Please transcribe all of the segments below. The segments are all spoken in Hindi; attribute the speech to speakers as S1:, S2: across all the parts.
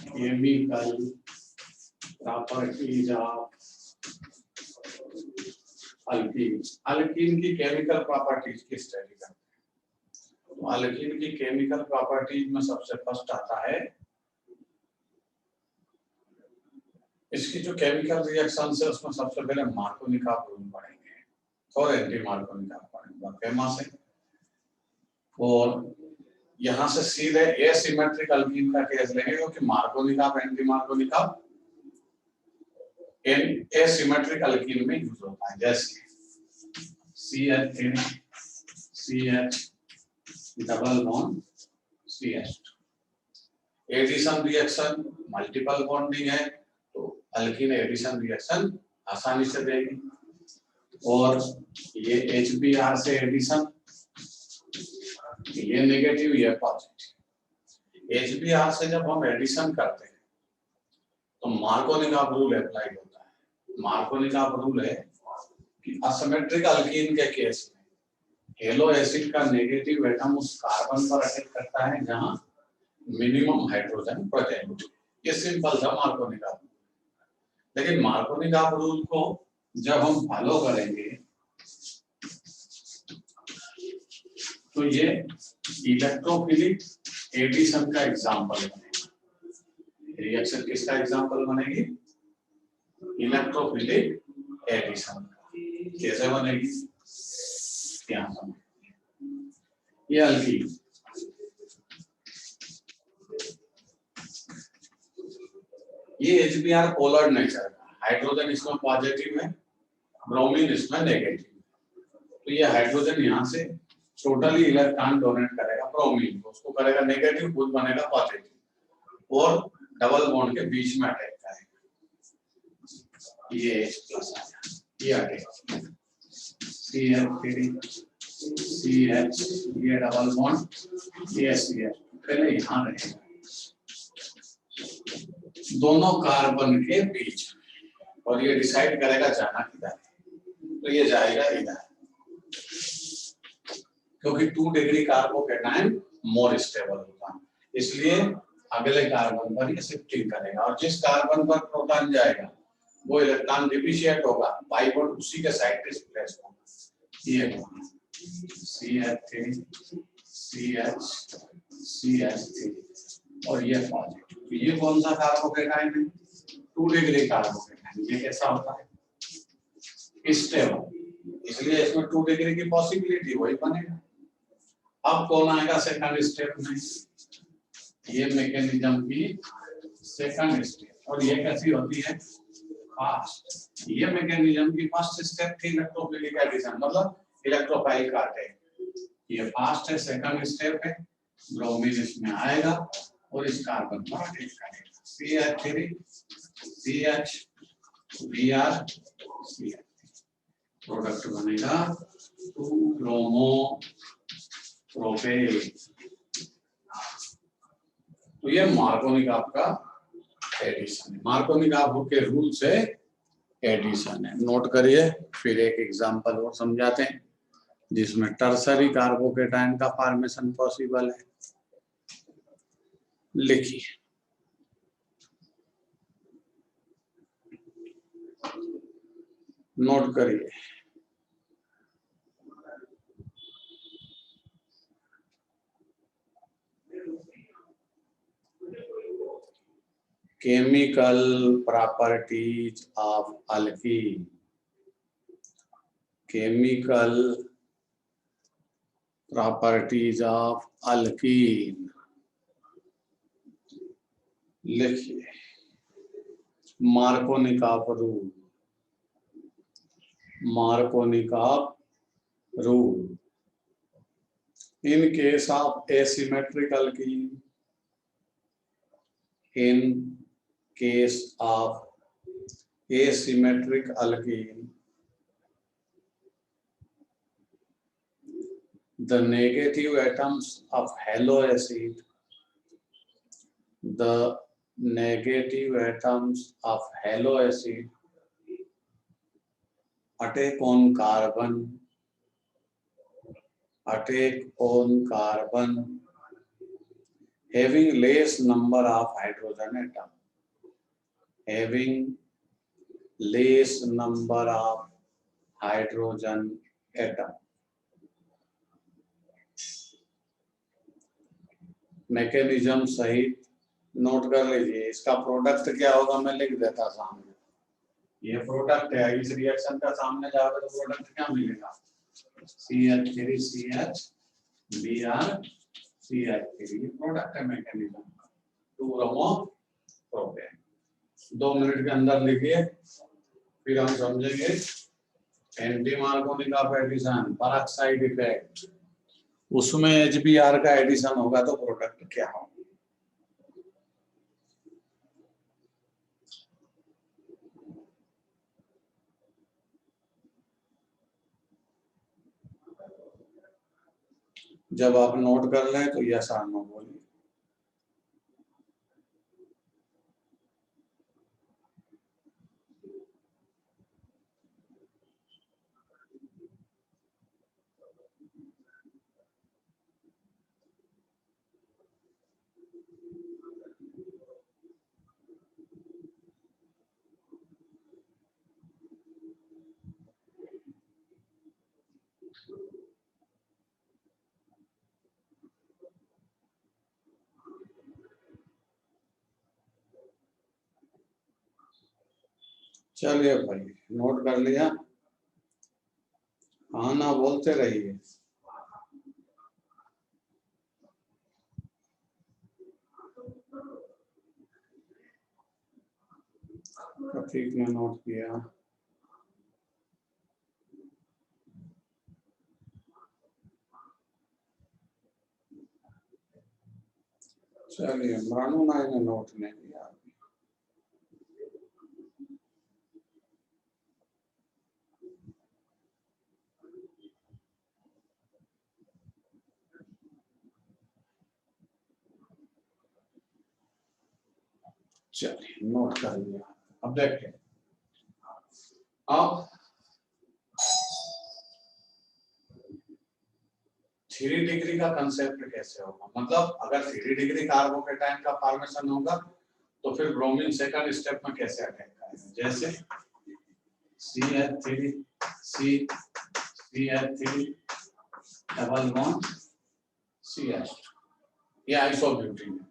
S1: Chemical properties of alkyne. Alkyne की केमिकल प्रॉपर्टीज की स्टडी करते हैं। तो अल्कीन की केमिकल प्रॉपर्टीज में सबसे फर्स्ट आता है इसकी जो केमिकल रिएक्शन है उसमें सबसे पहले मार्कोनिकॉफ रूल पढ़ेंगे और एंटी मार्कोनिकॉफ पढ़ेंगे, फेमस है। और यहाँ से सीधे एसिमेट्रिक अल्कीन का केस लेंगे क्योंकि Markovnikov anti Markovnikov asymmetric alkene में यूज होता है, जैसे CH3 CH double bond CH2। Addition reaction multiple bonding है तो अल्कीन एडिशन रिएक्शन आसानी से देगी। और ये HBr से एडिशन, ये नेगेटिव ये पॉजिटिव। HBr से जब हम एडिशन करते हैं तो मार्कोनिकॉफ रूल अप्लाई होता है। मार्कोनिकॉफ रूल है कि असिमेट्रिक अल्कीन के केस में हेलो एसिड का नेगेटिव एटम उस कार्बन पर अटैक करता है जहां मिनिमम हाइड्रोजन प्रेजेंट। ये सिंपल था मार्कोनिकॉफ। लेकिन मार्कोनिकॉफ रूल को जब हम फॉलो करेंगे तो ये इलेक्ट्रोफिलिक एडिशन का एग्जांपल बनेगा। रिएक्शन किसका एग्जांपल बनेगी? Electrophilic addition. कैसे बनेगी? यहाँ ये अल्कीन, ये HBr पोलर नेचर का, हाइड्रोजन इसमें पॉजिटिव है, ब्रोमीन इसमें नेगेटिव। तो ये हाइड्रोजन यहाँ से टोटली इलेक्ट्रॉन डोनेट करेगा ब्रोमीन को, उसको करेगा नेगेटिव, खुद बनेगा पॉजिटिव और डबल बॉन्ड के बीच में अटैक करेगा। ये H+ आया, ये अटैक CH3 CH, ये डबल बॉन्ड ये CH पहले यहाँ रहेगा दोनों कार्बन के बीच और ये डिसाइड करेगा जाना किधर। तो ये जाएगा इधर क्योंकि 2 डिग्री कार्बोकेटायन मोर स्टेबल होता है, इसलिए अगले कार्बन पर ये शिफ्टिंग करेगा और जिस कार्बन पर प्रोटॉन जाएगा वो इलेक्ट्रॉन डिफिशिएंट होगा, पाई बॉन्ड उसी के साइड डिस्प्लेस होगा। ये CH3 CH CH3 और ये पॉजिटिव। ये कौन सा कार्बोकेटायन है? 2 डिग्री कार्बोकेटायन। ये कैसा होता है? स्टेबल, इसलिए इसमें 2 डिग्री की पॉसिबिलिटी वही बनेगा। अब कौन आएगा सेकंड स्टेप में? ये मैकेनिज्म की सेकंड स्टेप, और ये कैसी होती है? फास्ट। ये मैकेनिज्म की फर्स्ट स्टेप थी इलेक्ट्रोफिलिक एडिशन, मतलब इलेक्ट्रोफाइल का अटैक। ये फास्ट है, सेकंड स्टेप है, ब्रोमीन इसमें आएगा और इस कार्बन पर अटैक करेगा। CH3 CH Br CH, product बनेगा 2-ब्रोमो प्रोपेन। तो ये मार्कोनिकॉफ का एडिशन है, मार्कोनिकॉफ के रूल से एडिशन है। नोट करिए, फिर एक एग्जांपल और समझाते हैं जिसमें टर्सरी कार्बोकेटायन का फॉर्मेशन पॉसिबल है। लिखिए, नोट करिए। Chemical properties of alkene. Chemical properties of alkene लिखिए। Markovnikov rule, Markovnikov rule in case of asymmetric alkene, in case of asymmetric alkene, the negative atoms of halo acid, the negative atoms of halo acid attack on carbon attack on carbon having less number of hydrogen atom, having less number of hydrogen atom. Mechanism सहित नोट कर लीजिए। इसका प्रोडक्ट क्या होगा मैं लिख देता सामने, ये प्रोडक्ट है। इस रिएक्शन का सामने जाओगे तो प्रोडक्ट क्या मिलेगा, CH3CH BrCH3, ये प्रोडक्ट है मैकेनिज्म का। 2 ब्रोमो प्रोपेन। 2 मिनट के अंदर लिखिए, फिर हम समझेंगे anti Markovnikov addition, peroxide effect, उसमें HBr का एडिशन होगा तो प्रोडक्ट क्या होगा। जब आप नोट कर लें तो यस और नो बोलिए। चलिए भाई, नोट कर लिया, हाँ ना बोलते रहिए। प्रतीक ने नोट किया। चलिए, मृणु नाई ने नोट नहीं किया। चलिए, नोट कर लिया। अब देखिए, अब 3 डिग्री का कंसेप्ट कैसे होगा, मतलब अगर 3 डिग्री कार्बोकेटाइन का फॉर्मेशन होगा तो फिर ब्रोमीन सेकंड स्टेप में कैसे अटैक करेगा। जैसे CH3 CH3 double bond CH2, ये आइसोब्यूटीन है,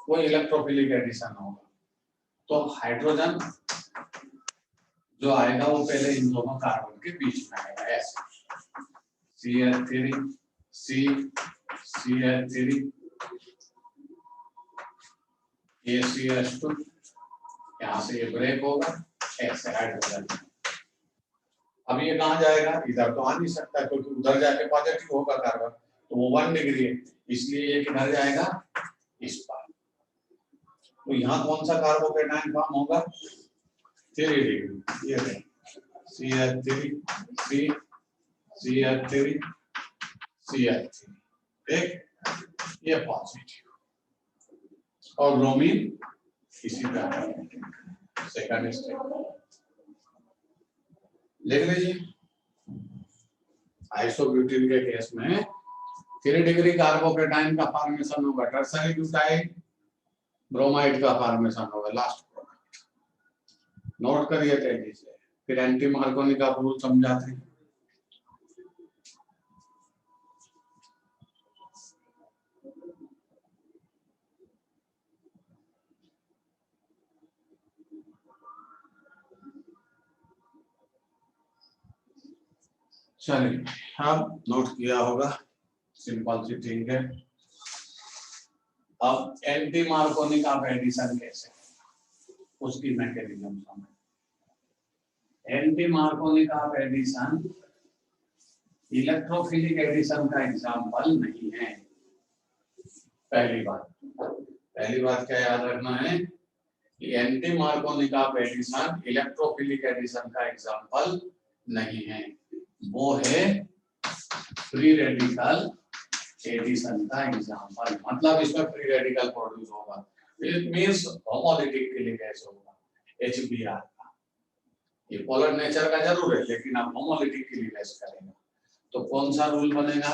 S1: वो इलेक्ट्रोफिलिक एडिशन होगा। तो हाइड्रोजन जो आएगा वो पहले इन दोनों कार्बन के बीच में आएगा, ऐसे CH3 CH3 ये CH2, यहाँ से ये ब्रेक होगा, ऐसे हाइड्रोजन। अब ये कहाँ जाएगा, इधर तो आ नहीं सकता क्योंकि उधर जाके पॉजिटिव होगा कार्बन, तो वो 1 डिग्री है, इसलिए ये किधर जाएगा, इस पर। तो यहाँ कौन सा कार्बोकेटाइन फॉर्म होगा, 3 डिग्री, ये CH3 CH3 CH3, ठीक, ये पॉजिटिव, और ब्रोमीन इसी तरह सेकंड स्टेप लिख लीजिए। आइसोब्यूटीन के केस में 3 डिग्री कार्बोकेटाइन का फॉर्मेशन होगा, टर्सरी ब्यूटाइल ब्रोमाइड का फॉर्मेशन होगा, लास्ट प्रोडक्ट। नोट करिए तेजी से, फिर एंटी मार्कोनी का रूल समझाते हैं। चलिए, अब नोट किया होगा, सिंपल सी थिंग है। अब एंटी मार्कोनी का एडिशन कैसे, उसकी मैकेनिज्म समझ। एंटी मार्कोनी का एडिशन इलेक्ट्रोफिलिक एडिशन का एग्जांपल नहीं है। पहली बात क्या याद रखना है कि एंटी मार्कोनी का एडिशन इलेक्ट्रोफिलिक एडिशन का एग्जांपल नहीं है, वो है फ्री रेडिकल एडिशन का एग्जांपल। मतलब इसमें फ्री रेडिकल प्रोड्यूस होगा, इट मींस होमोलिटिक क्लीवेज होगा HBr का। ये पोलर नेचर का जरूर है, लेकिन आप होमोलिटिक क्लीवेज करेंगे तो कौन सा रूल बनेगा,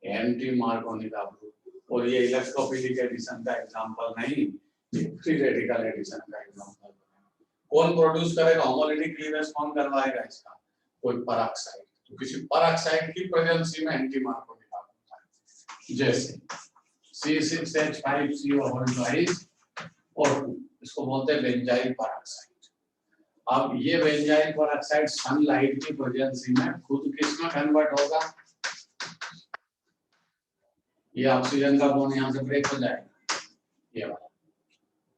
S1: एंटी मार्कोनी का ग्रुप। और ये इलेक्ट्रोफिलिक एडिशन का एग्जांपल नहीं, फ्री रेडिकल एडिशन का एग्जांपल। कौन प्रोड्यूस करेगा होमोलिटिक क्लीवेज, कौन करवाएगा इसका? कोई पेरोक्साइड। तो किसी पेरोक्साइड की प्रेजेंसी में एंटी मार्कोनी का होता है, जैसे C6H5CO और इसको बोलते हैं बेंजाइल पेरोक्साइड। अब ये बेंजाइल पेरोक्साइड सनलाइट की प्रेजेंसी में खुद किसमें कन्वर्ट होगा? ये ऑक्सीजन का बॉन्ड यहाँ से ब्रेक हो जाएगा, ये वाला,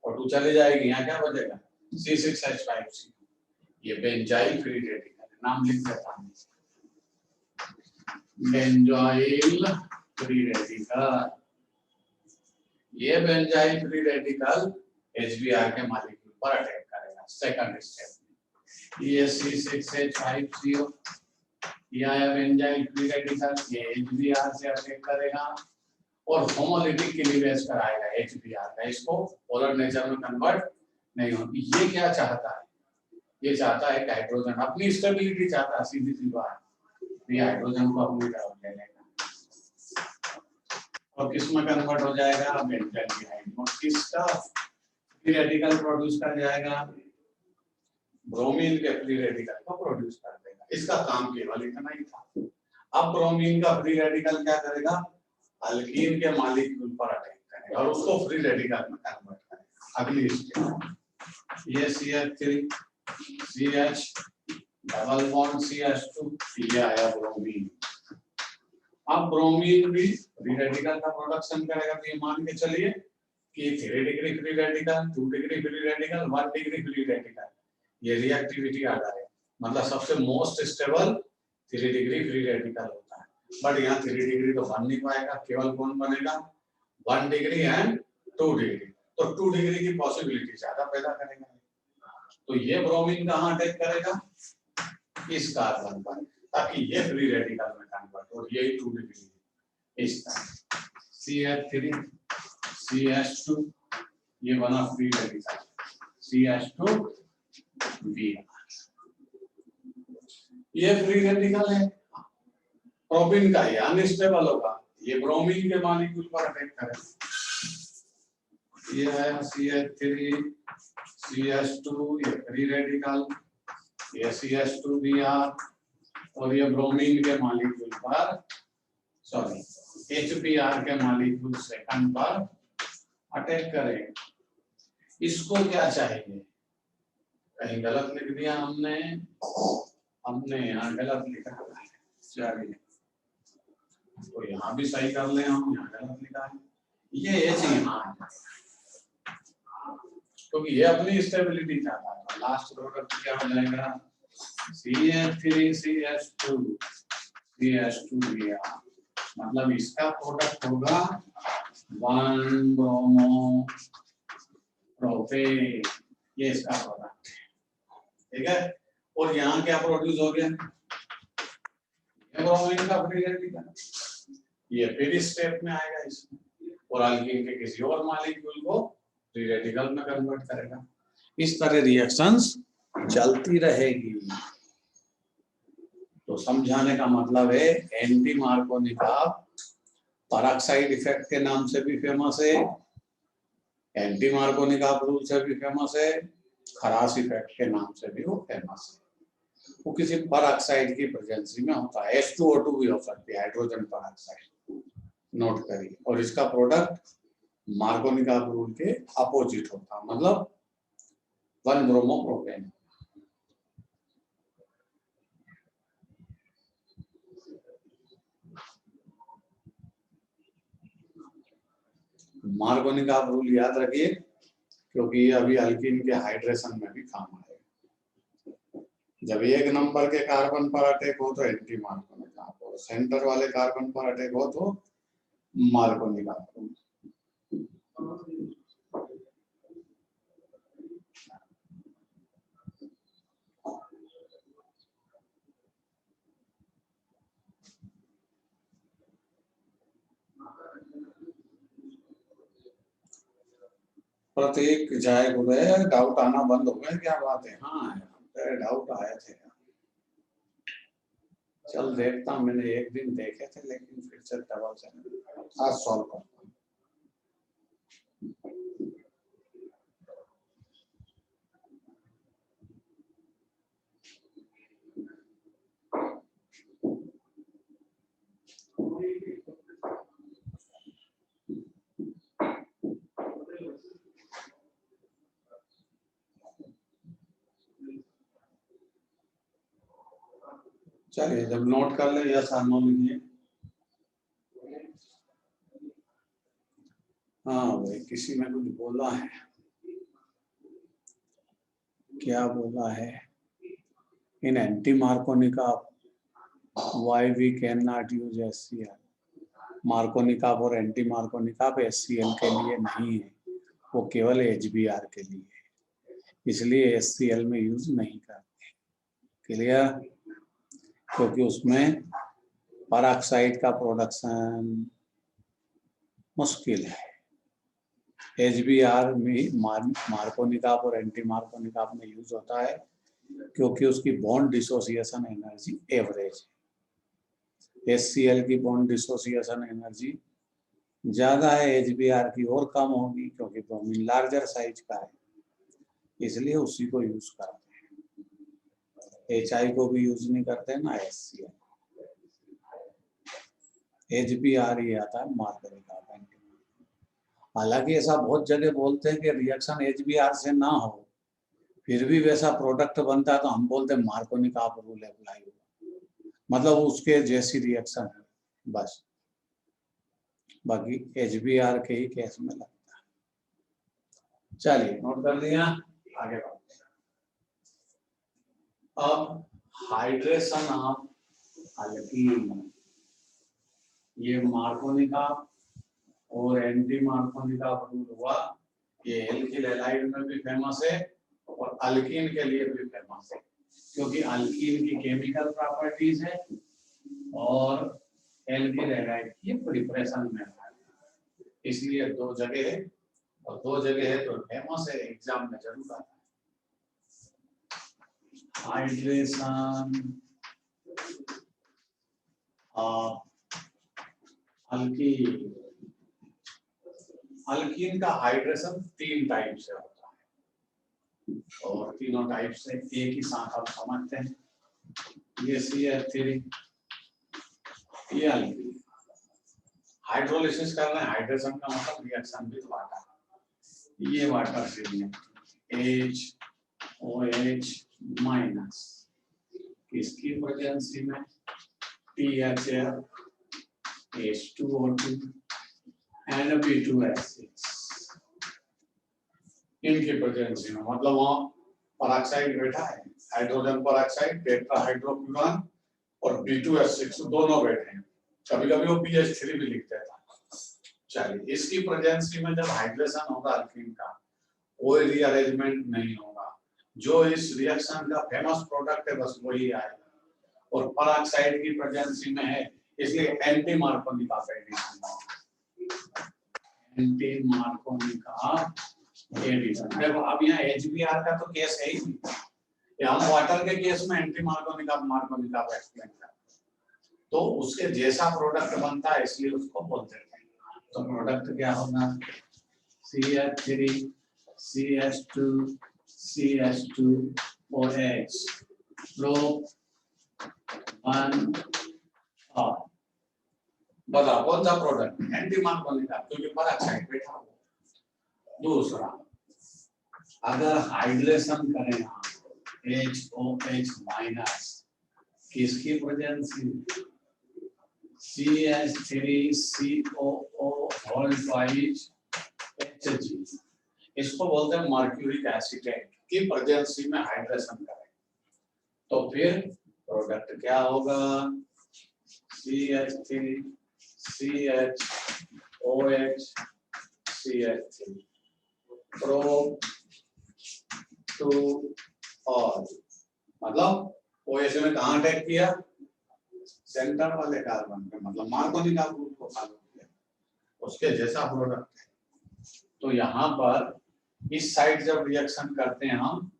S1: और तू चले जाएगी, यहाँ क्या बचेगा? C6H5CO। ये बेंजाइल फ्री रेडिकल है, नाम लिख देता हूँ, बेंजाइल फ्री रेडिकल। ये बेंजाइल फ्री रेडिकल HBr के मॉलिक्यूल पर अटैक करेगा सेकंड स्टेप में। ये C6H5CO, ये आया बेंजाइल फ्री रेडिकल, ये HBr से अटैक करेगा और होमोलिटिक क्लीवेज कराएगा HBr का, इसको पोलर नेचर में कन्वर्ट नहीं होगी। ये क्या चाहता है? ये चाहता है हाइड्रोजन, अपनी स्टेबिलिटी चाहता है, सीधी सी बात। ये हाइड्रोजन को अपनी तरफ ले लेगा और किस में कन्वर्ट हो जाएगा? बेंजाइल। किसका फ्री रेडिकल प्रोड्यूस कर जाएगा? ब्रोमीन के फ्री रेडिकल को प्रोड्यूस कर देगा। इसका काम केवल इतना ही था। अब ब्रोमीन का फ्री रेडिकल क्या करेगा? अल्कीन के मॉलिक्यूल पर अटैक करेगा और उसको फ्री रेडिकल में कन्वर्ट करेगा। अगली स्टेप, ये CH3 CH double bond CH2, ये आया ब्रोमीन। अब ब्रोमीन भी फ्री रेडिकल का प्रोडक्शन करेगा। तो ये मान के चलिए कि 3 degree free radical, 2 degree free radical, 1 degree free radical, ये रिएक्टिविटी आधार है, मतलब सबसे most stable 3 degree free radical होता है। बट यहाँ 3 डिग्री तो बन नहीं पाएगा, केवल कौन बनेगा? 1 डिग्री एंड 2 डिग्री। तो 2 डिग्री की पॉसिबिलिटी ज्यादा पैदा करेगा। तो ये ब्रोमीन कहाँ अटैक करेगा? इस कार्बन पर, ताकि ये फ्री रेडिकल में कन्वर्ट हो। ये 2 डिग्री इस तरह CH3 CH2, ये बना फ्री रेडिकल CH2 Br, ये फ्री रेडिकल है। प्रोपीन का ये अनस्टेबल होगा, ये ब्रोमीन के मॉलिक्यूल पर अटैक करेगा। ये है CH3 CH2, ये फ्री रेडिकल, ये CH2Br और ये ब्रोमीन के मॉलिक्यूल पर, सॉरी HBr के मॉलिक्यूल सेकंड पर अटैक करेगा। इसको क्या चाहिए? कहीं गलत लिख दिया हमने यहाँ गलत लिखा है, चलिए तो यहाँ भी सही कर ले हम, यहाँ गलत लिखा है, ये H यहाँ है क्योंकि ये अपनी स्टेबिलिटी चाहता है। लास्ट प्रोडक्ट क्या हो जाएगा? CH3 CH2 CH2Br, मतलब इसका प्रोडक्ट होगा 1 ब्रोमो प्रोपेन, ये इसका प्रोडक्ट है, ठीक है। और यहाँ क्या प्रोड्यूस हो गया? ब्रोमीन का फ्री रेडिकल, ये फिर स्टेप में आएगा इसमें, और अल्कीन के किसी और मॉलिक्यूल को फ्री रेडिकल में कन्वर्ट करेगा। इस तरह रिएक्शंस चलती रहेगी। तो समझाने का मतलब है एंटी मार्कोनी का पेरोक्साइड इफेक्ट के नाम से भी फेमस है, एंटी मार्कोनी का रूल से भी फेमस है, खरास इफेक्ट के नाम से भी वो फेमस है। वो किसी पेरोक्साइड की प्रेजेंसी में होता है। H2O2 भी हो सकती है, हाइड्रोजन पेरोक्साइड, नोट करिए। और इसका प्रोडक्ट मार्कोनी का रूल के अपोजिट होता, मतलब 1 ब्रोमो प्रोपेन। मार्कोनी का रूल याद रखिए क्योंकि ये अभी अल्कीन के हाइड्रेशन में भी काम आएगा। जब 1 नंबर के कार्बन पर अटैक हो तो एंटी मार्कोनी का, और सेंटर वाले कार्बन पर अटैक हो तो मार्कोनी का रूल। प्रतीक जय गुरुदेव, डाउट आना बंद हो गए, क्या बात है? हाँ डाउट आए थे। चल देखता हूँ, मैंने एक दिन देखे थे लेकिन फिर से डबल से आज सॉल्व करता हूँ। चलिए जब नोट कर ले या सामने लिखिए। हाँ भाई किसी ने कुछ बोला है, क्या बोला है? In anti Markovnikov why we cannot use HCl? Markovnikov और एंटी मार्कोनिकाप HCl के लिए नहीं है, वो केवल HBr के लिए है, इसलिए HCl में यूज नहीं करते। क्लियर? क्योंकि उसमें पेरोक्साइड का प्रोडक्शन मुश्किल है। HBr में मार्कोनिकाप और एंटी मार्कोनिकाप में यूज होता है क्योंकि उसकी बॉन्ड डिसोसिएशन एनर्जी एवरेज है। HCl की बॉन्ड डिसोसिएशन एनर्जी ज्यादा है, HBr की और कम होगी क्योंकि ब्रोमीन लार्जर साइज का है, इसलिए उसी को यूज करते हैं। HI को भी यूज नहीं करते ना, HCl। HBr ही आता है मार्कोनिकाप। हालांकि ऐसा बहुत जगह बोलते हैं कि रिएक्शन HBr से ना हो फिर भी वैसा प्रोडक्ट बनता है तो हम बोलते हैं मार्कोनिकाप रूल अप्लाई हुआ, मतलब उसके जैसी रिएक्शन है बस। बाकी HBr के ही केस में लगता है। चलिए नोट कर लिया, आगे बढ़ते हैं। अब हाइड्रेशन ऑफ अल्कीन, ये मार्कोनिकाप और एंटी मार्कोनिकाप रूल हुआ। ये एल्किल हैलाइड में भी फेमस है और अल्कीन के लिए भी फेमस है, क्योंकि अल्कीन की केमिकल प्रॉपर्टीज है और एल्किल हैलाइड की प्रिपरेशन में है, इसलिए दो जगह है और दो जगह है तो फेमस है, एग्जाम में जरूर आता है। हाइड्रेशन ऑफ अल्कीन, अल्कीन का हाइड्रेशन 3 टाइप से होता है और तीनों टाइप से एक ही साथ हम समझते हैं। ये CH3, ये अल्कीन। हाइड्रोलिसिस कर रहे हैं, हाइड्रेशन का मतलब रिएक्शन विद वाटर। ये वाटर से HOH माइनस किसकी प्रेजेंसी में? THF, H2O2 एंड B2S6 इनकी प्रेजेंसी में, मतलब वहाँ पेरोक्साइड बैठा है, हाइड्रोजन पेरोक्साइड, टेट्राहाइड्रोक्विनोन और B2S6 दोनों बैठे हैं। कभी कभी वो BH3 भी लिख देता है। चलिए इसकी प्रेजेंसी में जब हाइड्रेशन होगा अल्कीन का, कोई रीअरेंजमेंट नहीं होगा, जो इस रिएक्शन का फेमस प्रोडक्ट है बस वही आएगा, और पेरोक्साइड की प्रेजेंसी में है इसलिए anti Markovnikov addition. Anti Markovnikov addition. देखो अब यहाँ HBr का तो केस है ही नहीं, हम वाटर के केस में एंटी मार्कोनिकाप एक्सप्लेन करते हैं, तो उसके जैसा प्रोडक्ट बनता है इसलिए उसको बोलते हैं। तो प्रोडक्ट क्या होगा? CH3 CH2 CH2OH प्रो 1 और बताओ कौन सा प्रोडक्ट? एंटी मार्कोनिकाप, क्योंकि पेरोक्साइड बैठा हुआ। दूसरा, अगर हाइड्रेशन करें HOH माइनस, किसकी presence? CH3COO whole twice Hg, इसको बोलते हैं मर्क्यूरिक एसिटेट की प्रेजेंसी में हाइड्रेशन करें तो फिर प्रोडक्ट क्या होगा? CH3 CHOH CH3 प्रो 2 और मतलब OH में कहाँ अटैक किया? सेंटर वाले कार्बन पे, मतलब मार्कोनिकाप ग्रुप को फॉलो किया, उसके जैसा प्रोडक्ट है। तो यहाँ पर इस साइड जब रिएक्शन करते हैं हम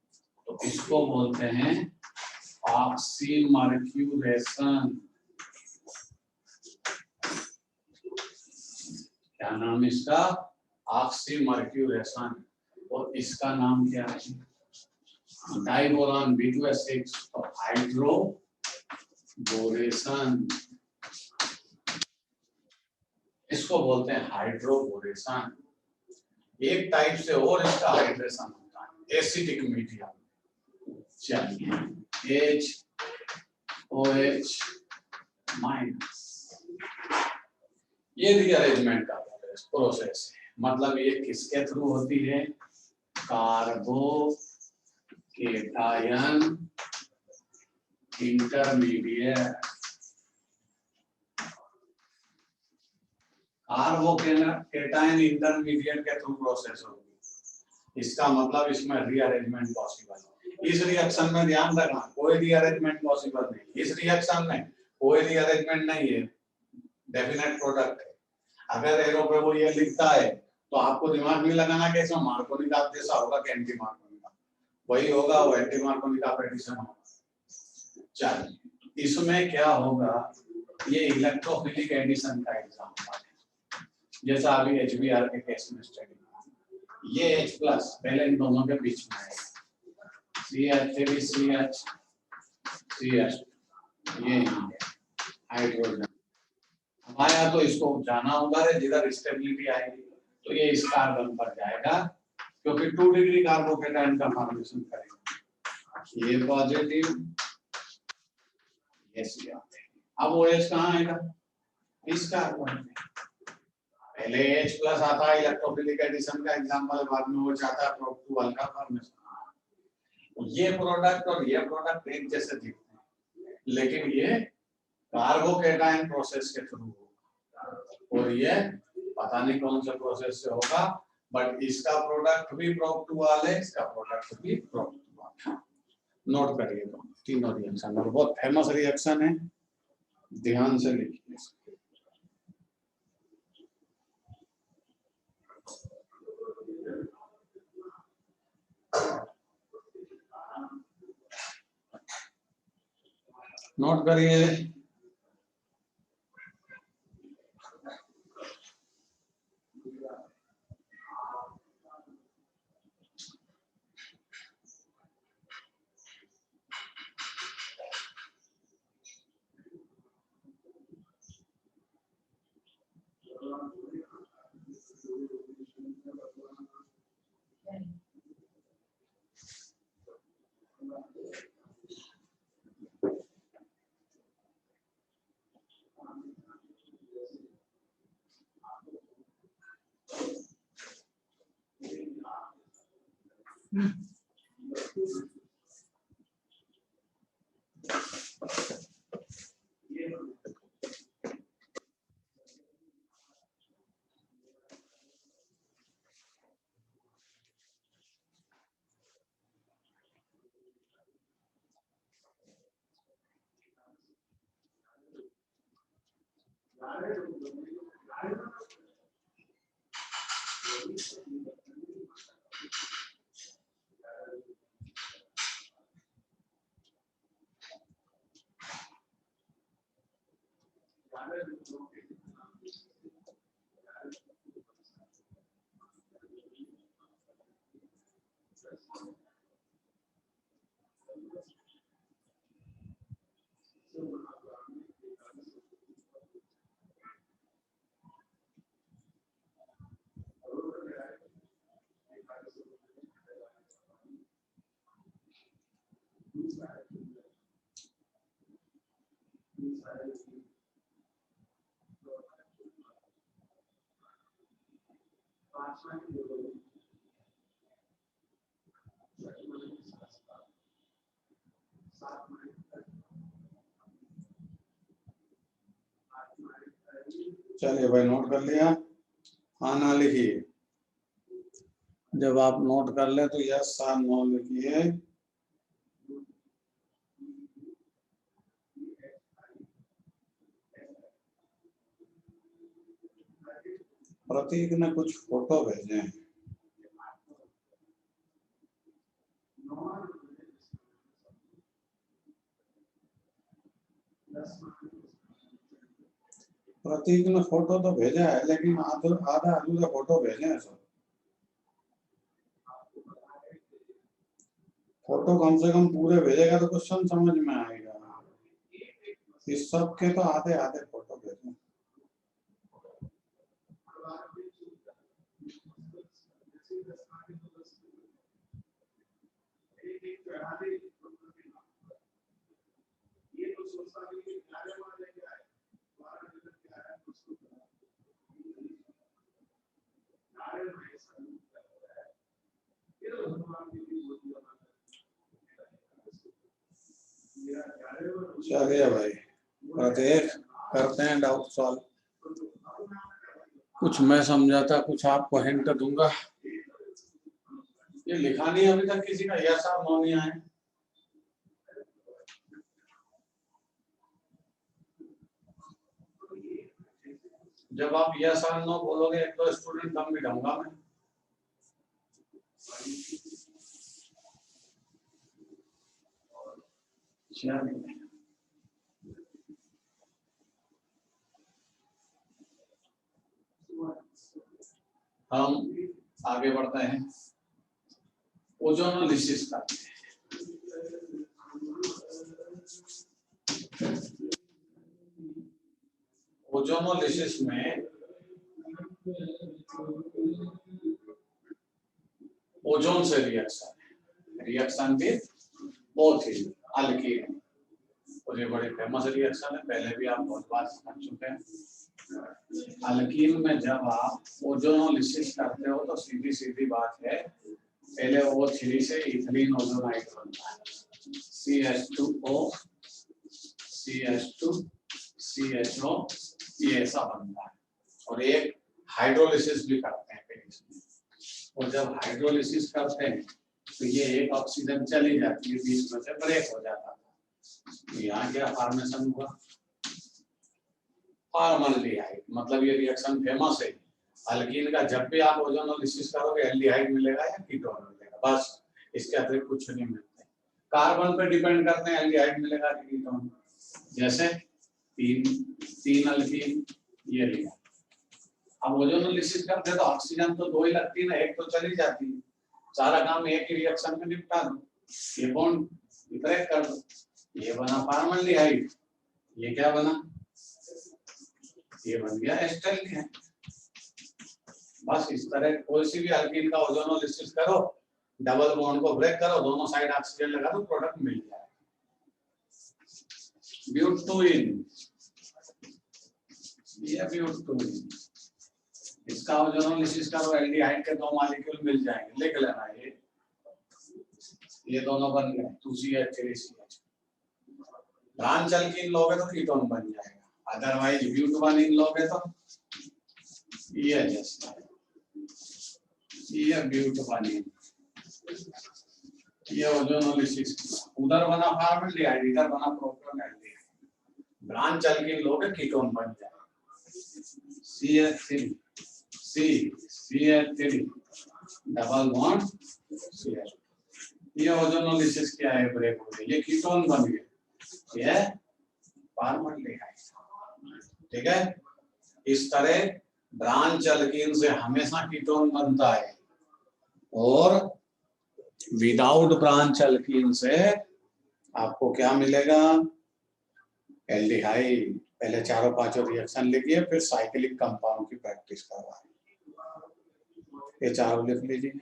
S1: तो इसको बोलते हैं ऑक्सीमर्क्यूरेशन, क्या नाम इसका? ऑक्सीमर्क्यूरेशन। और इसका नाम क्या है? डाइबोरॉन B2S6, तो हाइड्रोबोरेशन, इसको बोलते हैं हाइड्रोबोरेशन। एक टाइप से और इसका हाइड्रेशन होता है, एसिडिक मीडियम। चलिए HOH माइनस, ये रीअरेंजमेंट का प्रोसेस है। मतलब ये किसके थ्रू होती है? Carbocation intermediate. कार्बोकेटायन इंटरमीडिएट के थ्रू प्रोसेस होगी। इसका मतलब इसमें रीअरेंजमेंट पॉसिबल है। इस रिएक्शन में ध्यान रखना, कोई रीअरेंजमेंट पॉसिबल नहीं। इस रिएक्शन में कोई रीअरेंजमेंट नहीं है, डेफिनेट प्रोडक्ट है। अगर एरो पे वो ये लिखता है तो आपको दिमाग नहीं लगाना कि इसमें मार्कोनी का जैसा होगा कि एंटी मार्कोनी का, वही होगा, वो एंटी मार्कोनी का एडिशन होगा। चलिए इसमें क्या होगा? ये इलेक्ट्रोफिलिक एडिशन का एग्जांपल है, जैसा अभी HBr के केस में स्टडी। ये H+ पहले इन दोनों के बीच में है, CH3CH CH, ये हाइड्रोजन आया तो इसको जाना होगा रे, जिधर स्टेबिलिटी आएगी तो ये इस कार्बन पर जाएगा, क्योंकि 2 डिग्री कार्बोकेटायन का फॉर्मेशन करेगा। ये पॉजिटिव, ये Cr। अब OH कहाँ आएगा? इस कार्बन में। पहले H+ आता है इलेक्ट्रोफिलिक एडिशन का एग्जांपल, बाद में OH आता है प्रोप2 का फॉर्मेशन। ये प्रोडक्ट और ये प्रोडक्ट एक जैसे दिखते हैं, लेकिन ये कार्बोकेटायन प्रोसेस के थ्रू होगा और ये पता नहीं कौन सा प्रोसेस से होगा, बट इसका प्रोडक्ट भी प्रोप2 वाले, इसका प्रोडक्ट भी प्रोप2 वाला। नोट करिए तो तीनों रिएक्शन, और बहुत फेमस रिएक्शन है, ध्यान से लिखिए। नोट करिए। चलिए भाई, नोट कर लिया? आना लिखिए। जब आप नोट कर ले तो यस और नो लिखिए। प्रतीक ने कुछ फोटो भेजे हैं। प्रतीक ने फोटो तो भेजा है, लेकिन आधा अधूरा फोटो भेजे हैं सब। फोटो कम से कम पूरे भेजेगा तो क्वेश्चन समझ में आएगा। इस सब के तो आधे आधे फोटो भेजे। चलिए भाई, प्रत्येक करते हैं डाउट सॉल्व। कुछ मैं समझाता, कुछ आपको हिंट दूंगा। ये लिखा नहीं अभी तक किसी का, यस और नो नहीं आए। जब आप यस और नो बोलोगे एक तो स्टूडेंट कम बिठाऊंगा मैं। हम आगे बढ़ते हैं, ओजोनोलिसिस करते हैं। ओजोनोलिसिस में ओजोन से रिएक्शन भी बहुत ही अल्कीन, और ये बड़े फेमस रिएक्शन है, पहले भी आप बहुत बार समझ चुके हैं। अल्कीन में जब आप ओजोनोलिसिस करते हो तो सीधी सीधी बात है, पहले O3 से इथिलीन ओजोनाइड बनता है, CH2O CH2 CHO, ये ऐसा बनता है। और एक हाइड्रोलिसिस भी करते हैं फिर इसमें, और जब हाइड्रोलिसिस करते हैं तो ये एक ऑक्सीजन चली जाती है, बीच में से ब्रेक हो जाता है। यहाँ क्या फॉर्मेशन हुआ, फॉर्मल्डिहाइड। मतलब ये रिएक्शन फेमस है। अल्कीन का जब भी आप ओजोनोलिसिस करोगे एल्डिहाइड मिलेगा या कीटोन मिलेगा, बस इसके अतिरिक्त कुछ नहीं मिलता है। कार्बन पे डिपेंड करते हैं एल्डिहाइड मिलेगा कि कीटोन। जैसे तीन अल्कीन ये लिया, अब ओजोनोलिसिस करते हैं तो ऑक्सीजन तो दो ही लगती है ना, एक तो चली जाती है। सारा काम एक ही रिएक्शन में निपटा दो, ये बॉन्ड ब्रेक कर दो, ये बना फॉर्मल्डिहाइड, ये क्या बना, ये बन गया एस्टल्डिहाइड। बस इस तरह कोई सी भी अल्कीन का ओजोनोलिसिस करो, डबल बॉन्ड को ब्रेक करो, दोनों साइड ऑक्सीजन लगा दो, प्रोडक्ट मिल जाएगा। ब्यूटोइन, ये ब्यूटोइन, इसका ओजोनोलिसिस करो, एल्डिहाइड के दो मॉलिक्यूल मिल जाएंगे, लिख लेना ये दोनों बन गए 2CH3CH। ब्रांच अल्कीन लोगे तो कीटोन बन जाएगा, अदरवाइज ब्यूटोइन लोगे तो ये जैसा ये ब्यूटोइन, ये ओजोनोलिसिस उधर बना फॉर्मल्डिहाइड, इधर बना प्रोपेनॉल्डिहाइड। ब्रांच अल्कीन लोगे कीटोन बन जाएगा, CH3 CH3 double bond CH। ये ओजोनोलिसिस क्या है, ब्रेक हो गई, ये कीटोन बन गया, ये फॉर्मल्डिहाइड। ठीक है, इस तरह ब्रांच अल्कीन से हमेशा कीटोन बनता है, और विदाउट ब्रांच अल्कीन से आपको क्या मिलेगा, एल्डिहाइड। पहले चारों पांचों रिएक्शन लिखिए, फिर साइक्लिक कंपाउंड की प्रैक्टिस करवाइए। ये चारों लिख लीजिए।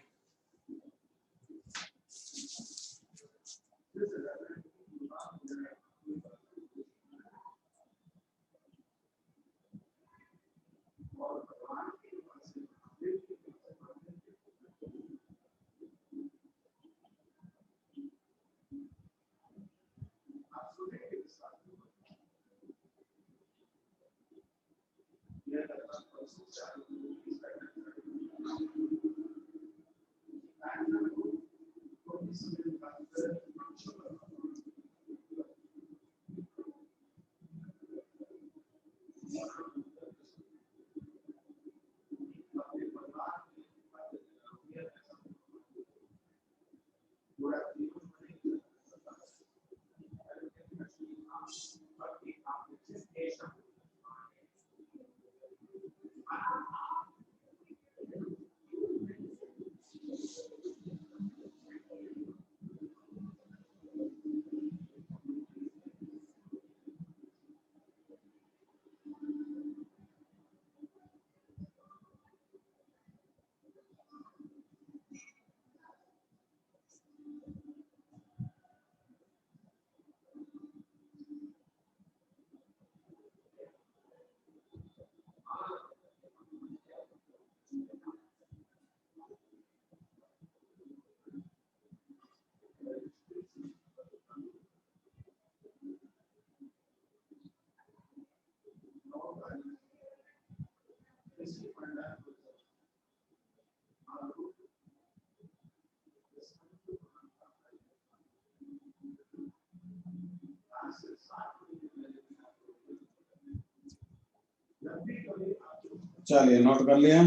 S1: चलिए नोट कर लिया।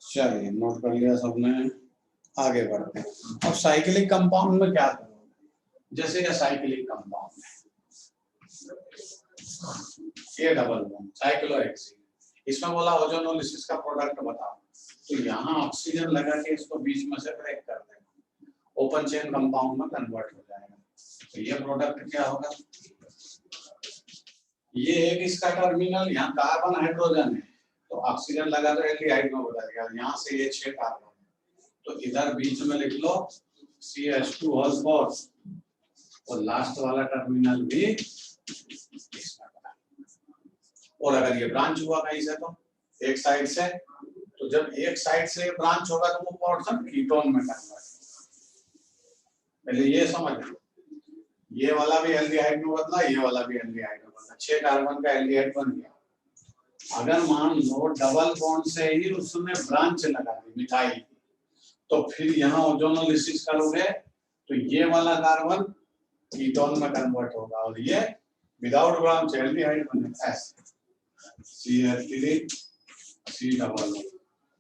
S1: चलिए नोट कर लिया सबने, आगे बढ़ते हैं। अब साइक्लिक कंपाउंड में क्या करोगे, जैसे ये साइक्लिक कंपाउंड है, ये डबल बॉन्ड साइक्लोहेक्सीन, इसमें बोला ओजोनोलिसिस का प्रोडक्ट बताओ, तो यहाँ ऑक्सीजन लगा के इसको बीच में से ब्रेक कर देगा, ओपन चेन कंपाउंड में कन्वर्ट हो जाएगा। तो ये प्रोडक्ट क्या होगा, ये एक इसका टर्मिनल, यहाँ कार्बन हाइड्रोजन है तो ऑक्सीजन लगा तो एल्डिहाइड में बदल गया, यहाँ से ये 6 कार्बन है तो इधर बीच में लिख लो CH2 होल 4 और लास्ट वाला टर्मिनल भी इसका। और अगर ये ब्रांच हुआ कहीं से तो एक साइड से, तो जब एक साइड से ब्रांच होगा तो वो पोर्शन कीटोन में कन्वर्ट, पहले ये समझ लो, ये वाला भी एल्डिहाइड में बदला, ये वाला भी एल्डिहाइड में बदला, 6 कार्बन का एल्डिहाइड बन गया। अगर मान लो डबल बॉन्ड से ही उसने ब्रांच लगा दी मिथाइल, तो फिर यहाँ ओजोनोलिसिस करोगे तो ये वाला कार्बन कीटोन में कन्वर्ट होगा और ये विदाउट ब्रांच एल्डिहाइड बनेगा, CH3 C डबल,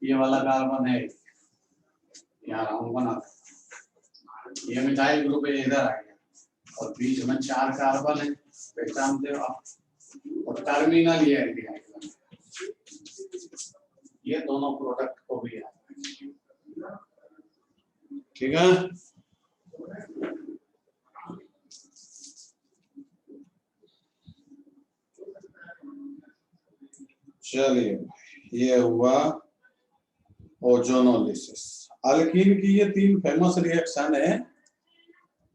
S1: ये वाला कार्बन है यहाँ राउंड बना, ये मिथाइल ग्रुप है इधर आ गया और बीच में 4 कार्बन है, पहचानते हो आप, और टर्मिनल ये एल्डिहाइड, ये दोनों प्रोडक्ट को भी याद रखिए, ठीक है। चलिए ये हुआ ओजोनोलिसिस। अल्कीन की ये 3 फेमस रिएक्शन है,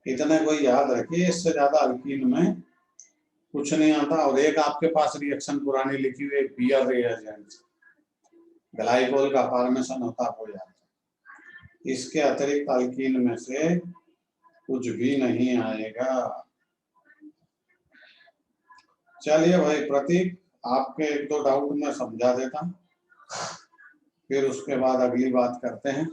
S1: इतने कोई याद रखिए, इससे ज्यादा अल्कीन में कुछ नहीं आता। और एक आपके पास रिएक्शन पुरानी लिखी हुई बियर रिएजेंट, ग्लाइकोल का फॉर्मेशन होता हो जाता, इसके अतिरिक्त अल्कीन में से कुछ भी नहीं आएगा। चलिए भाई प्रतीक, आपके 1-2 डाउट मैं समझा देता हूँ, फिर उसके बाद अगली बात करते हैं।